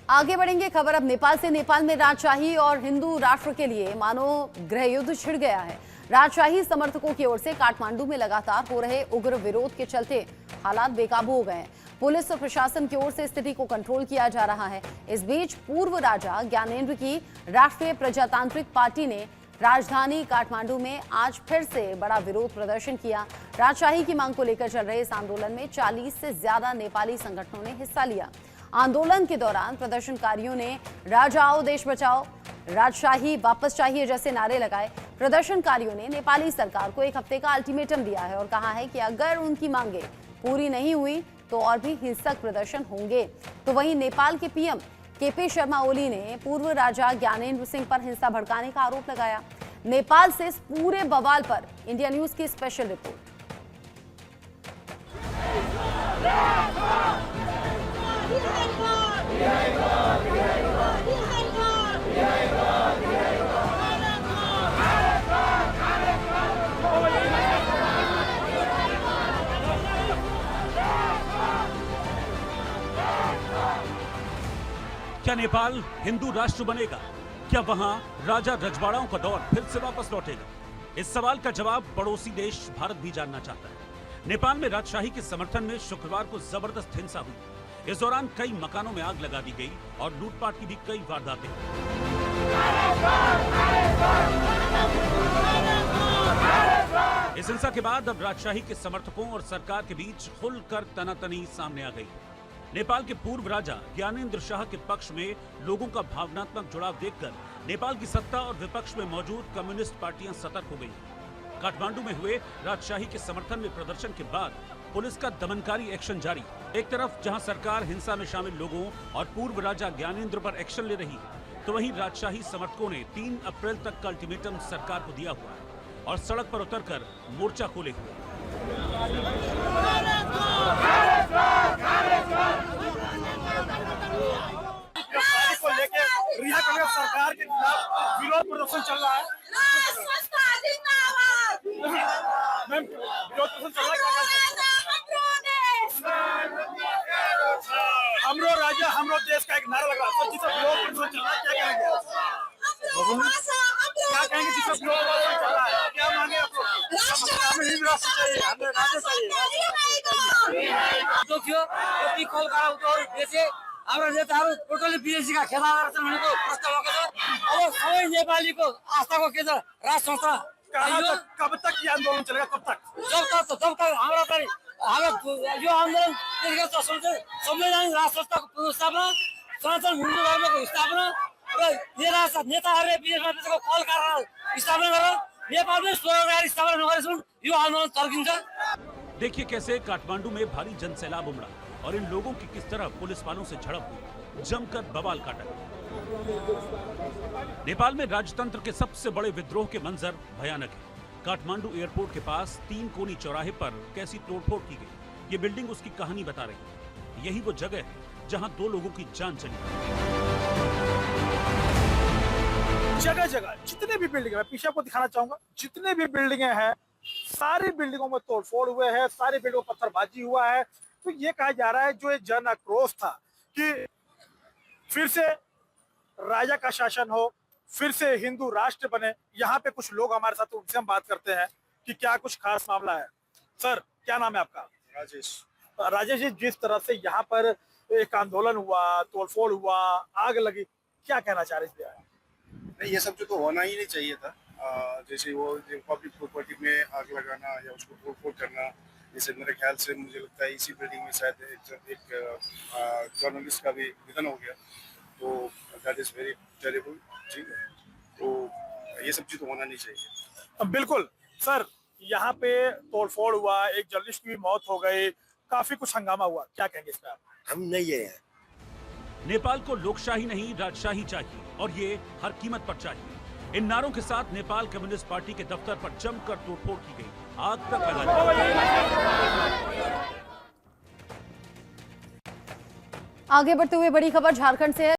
आगे बढ़ेंगे खबर अब नेपाल से। नेपाल में राजशाही और हिंदू राष्ट्र के लिए मानो गृह युद्ध छिड़ गया है। राजशाही समर्थकों की ओर से काठमांडू में लगातार हो रहे उग्र विरोध के चलते हालात बेकाबू हो गए हैं। पुलिस और प्रशासन की ओर से स्थिति को कंट्रोल किया जा रहा है। इस बीच पूर्व राजा ज्ञानेंद्र की राष्ट्रीय प्रजातांत्रिक पार्टी ने राजधानी काठमांडू में आज फिर से बड़ा विरोध प्रदर्शन किया। राजशाही की मांग को लेकर चल रहे इस आंदोलन में 40 से ज्यादा नेपाली संगठनों ने हिस्सा लिया। आंदोलन के दौरान प्रदर्शनकारियों ने राजा आओ देश बचाओ, राजशाही वापस चाहिए जैसे नारे लगाए। प्रदर्शनकारियों ने नेपाली सरकार को एक हफ्ते का अल्टीमेटम दिया है और कहा है कि अगर उनकी मांगे पूरी नहीं हुई तो और भी हिंसक प्रदर्शन होंगे। तो वहीं नेपाल के पीएम केपी शर्मा ओली ने पूर्व राजा ज्ञानेंद्र सिंह पर हिंसा भड़काने का आरोप लगाया। नेपाल से इस पूरे बवाल पर इंडिया न्यूज की स्पेशल रिपोर्ट। क्या नेपाल हिंदू राष्ट्र बनेगा? क्या वहां राजा रजवाड़ाओं का दौर फिर से वापस लौटेगा? इस सवाल का जवाब पड़ोसी देश भारत भी जानना चाहता है। नेपाल में राजशाही के समर्थन में शुक्रवार को जबरदस्त हिंसा हुई। इस दौरान कई मकानों में आग लगा दी गई और लूटपाट की भी कई वारदातें। इस हिंसा के बाद अब राजशाही के समर्थकों और सरकार के बीच खुलकर तनातनी सामने आ गई। नेपाल के पूर्व राजा ज्ञानेंद्र शाह के पक्ष में लोगों का भावनात्मक जुड़ाव देखकर नेपाल की सत्ता और विपक्ष में मौजूद कम्युनिस्ट पार्टियां सतर्क हो गई। काठमांडू में हुए राजशाही के समर्थन में प्रदर्शन के बाद पुलिस का दमनकारी एक्शन जारी। एक तरफ जहां सरकार हिंसा में शामिल लोगों और पूर्व राजा ज्ञानेंद्र पर एक्शन ले रही है, तो वहीं राजशाही समर्थकों ने 3 अप्रैल तक का अल्टीमेटम सरकार को दिया हुआ है और सड़क पर उतरकर मोर्चा खोले हुए। को लेके रिहा कांग्रेस सरकार के खिलाफ विरोध प्रदर्शन चल रहा है। मैम, विरोध प्रदर्शन चल रहा है। हमरो राजा हमरो देश का एक नारा लगा। तो जिसका विरोध प्रदर्शन चल रहा है, क्या कहेंगे? क्या कहेंगे जिसका विरोध प्रदर्शन चल रहा है? क्या मांगे आप लोग? हमें हिंदू राष्ट्र चाहिए, हमें राज्य चाहिए। देखियो यति कलकारा उठाउर देशे हाम्रो नेताहरू टोटली विदेशीका खेला गर्छन् भनेको प्रश्न भएको छ। अब सबै नेपालीको आस्थाको केन्द्र राज संस्था कब तक ये आंदोलन चलेगा? कब तक? जब तक हाम्रो यो आन्दोलन त्यसको संवैधानिक राज संस्थाको पुनर्स्थापना, सनातन हिन्दू धर्मको स्थापना र नेताहरूले विदेशमा त्यसको कलकारा स्थापना गरेर नेपालमै स्वरोजगार स्थापना नगरेसम्म यो आन्दोलन तर्किन्छ। देखिए कैसे काठमांडू में भारी जनसैलाब उमड़ा और इन लोगों की किस तरह पुलिस वालों से झड़प हुई, जमकर बवाल काटा। नेपाल में राजतंत्र के सबसे बड़े विद्रोह के मंजर भयानक है। काठमांडू एयरपोर्ट के पास 3 कोनी चौराहे पर कैसी तोड़फोड़ की गई, ये बिल्डिंग उसकी कहानी बता रही है। यही वो जगह है जहां 2 लोगों की जान चली। जगह जगह जितने भी बिल्डिंग, मैं पीछे आपको दिखाना चाहूंगा, जितने भी बिल्डिंगें हैं सारी बिल्डिंगों में तोड़फोड़ हुए हैं, सारी बिल्डिंगों में पत्थरबाजी हुआ है। तो ये कहा जा रहा है जो एक जन आक्रोश था कि फिर से राजा का शासन हो, फिर से हिंदू राष्ट्र बने। यहाँ पे कुछ लोग हमारे साथ, उनसे हम बात करते हैं कि क्या कुछ खास मामला है। सर, क्या नाम है आपका? राजेश। राजेश जी, जिस तरह से यहाँ पर एक आंदोलन हुआ, तोड़फोड़ हुआ, आग लगी, क्या कहना चाह रहे थे? नहीं, ये सब तो होना ही नहीं चाहिए था। जैसे वो पब्लिक प्रॉपर्टी में आग लगाना या उसको तोड़फोड़ करना, जैसे मेरे ख्याल से मुझे लगता है इसी बिल्डिंग में शायद एक जर्नलिस्ट का भी निधन हो गया, तो दैट इज वेरी टेरिबल। ठीक है, तो ये सब चीज तो होना नहीं चाहिए। बिल्कुल सर, यहाँ पे तोड़फोड़ हुआ, एक जर्नलिस्ट की भी मौत हो गई, काफी कुछ हंगामा हुआ, क्या कहेंगे इस पे आप? हम नहीं है। नेपाल को लोकशाही नहीं राजशाही चाहिए और ये हर कीमत पर चाहिए। इन नारों के साथ नेपाल कम्युनिस्ट पार्टी के दफ्तर पर जमकर तोड़फोड़ की गई, आग तक लगा दी। आगे बढ़ते हुए बड़ी खबर झारखंड से है।